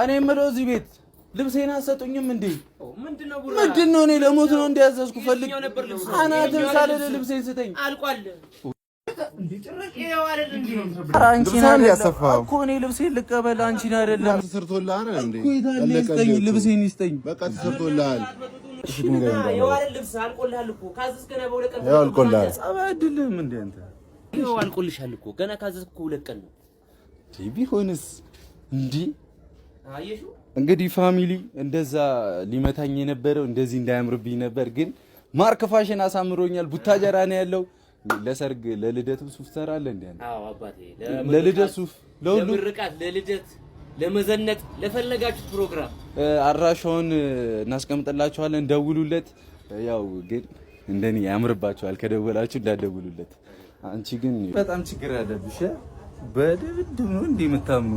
እኔ የምለው እዚህ ቤት ልብሴን አሰጡኝም እንዴ? ምንድነው እኔ ለሞት ነው እንዲያዘዝኩ ፈልግ አናትን ሳልል ልብሴን ስጠኝ። አልቋል እንዴ? ጭራሽ ይሄው አይደል እንዴ? አንቺን ያሰፋው እኮ እኔ ልብሴን ልቀበል አንቺን አይደለም። ተሰርቶልሃል እንዴ? ይስጠኝ ልብሴን ይስጠኝ። በቃ ተሰርቶልሃል። እሺ ይሄው አይደል ልብስ አልቆልሃል እኮ ካዘዝከና በሁለት ቀን አልቆልሃል። አባድልም እንዴ አንተ? ይሄው አልቆልሻል እኮ ገና ካዘዝኩ ሁለት ቀን ነው። ቢሆንስ እንዴ? አየሹ እንግዲህ ፋሚሊ እንደዛ ሊመታኝ የነበረው እንደዚህ እንዳያምርብኝ ነበር፣ ግን ማርክ ፋሽን አሳምሮኛል። ቡታጀራ ነው ያለው። ለሰርግ ለልደት ሱፍ ሰራለህ እንዴ? አዎ አባቴ፣ ለልደት ሱፍ፣ ለምርቃት፣ ለልደት፣ ለመዘነጥ፣ ለፈለጋችሁ ፕሮግራም አድራሻውን እናስቀምጥላችኋለን። ደውሉለት። ያው ግን እንደኔ ያምርባችኋል። ከደወላችሁ እንዳትደውሉለት። አንቺ ግን በጣም ችግር አለብሽ። በደብድብ ነው እንዴ የምታምኑ?